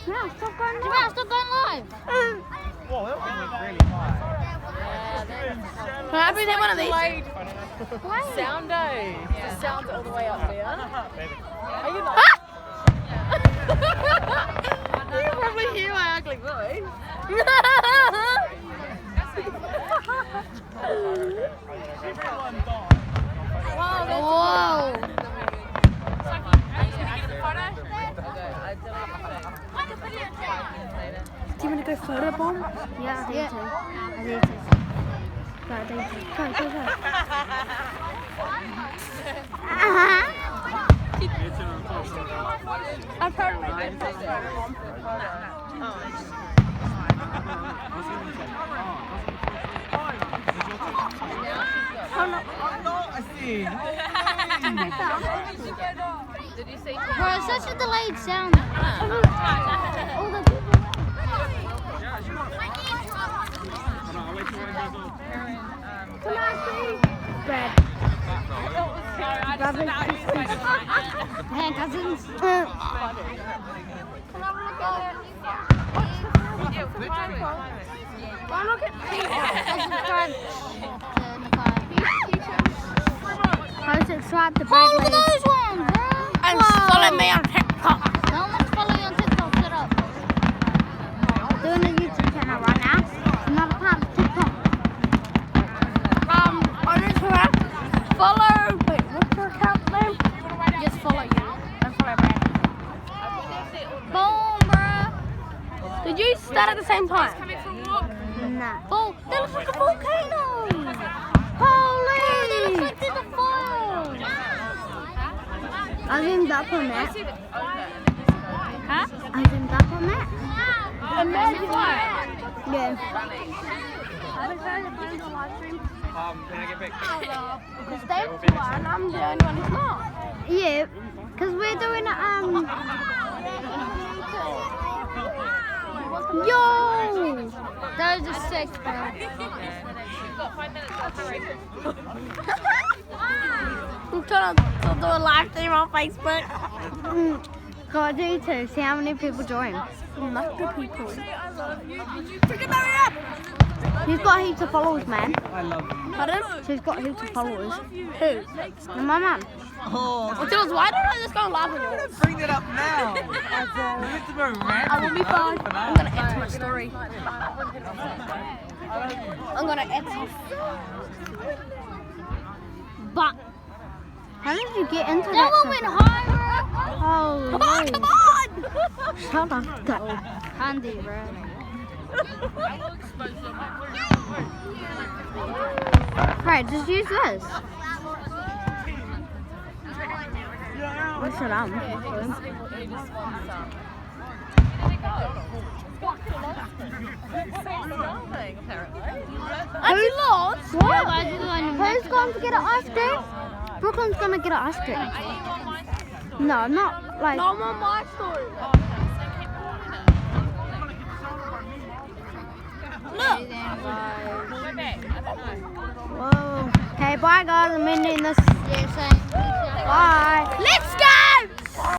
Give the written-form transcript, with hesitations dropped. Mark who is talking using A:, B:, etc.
A: Yeah, still going live. Yeah, still going live.
B: Whoa, that was really high.
A: Can I be one of these?
C: Sound day. The sound's all the way up there. Are you like? You can probably hear my ugly voice.
A: Whoa.
C: Do you want to go photo bomb?
A: Yeah, I need to. Go.
C: I've heard my
B: I see.
C: Did you see?
A: Bro, it's such a delayed sound. All the people. Come on, see. Bread. Brothers, sisters. Hey, cousins. Can I look at it? Why look at subscribe to Bread Lady. Those ones, bro.
C: And follow me on TikTok.
A: No one's following you on TikTok. Shut up. Doing a YouTube channel right now. Another part of TikTok.
C: On Instagram, follow. Wait, what's your account name?
A: Just follow you. Don't follow Brad. Boom, bro.
C: Did you start at the same time?
A: Nah. Oh, that looks like a volcano. Holy! That looks like there's a fire. I zoomed up on that.
C: Huh?
A: I zoomed up on that.
C: Imagine that.
A: Yeah.
B: Can I get back?
C: Because they're one, I'm the only one who's not.
A: Yeah, because we're doing Yo! Those are sick, bro.
C: I'm trying to do a live stream on Facebook.
A: Gotta do too. See how many people join.
C: Not the people.
A: He's got heaps of followers, man.
B: I love you.
C: Pardon?
A: She's got heaps of followers.
C: Who?
A: My mum.
B: Oh,
C: Jules, why don't I just go and laugh at you?
B: bring it up now.
C: I will be fine. I'm gonna add to my story. I'm gonna add to.
A: But how did you get into that?
C: That one went higher.
A: Oh,
C: Come on!
A: shut up, though. Handy, bro. Right, just use this. What's it on?
C: Who lost?
A: What? Who's going to get an ice cream? Brooklyn's going to get an ice cream. No, not like...
C: No more my story. Look.
A: Whoa. Okay, bye guys. I'm ending this. Bye.
C: Let's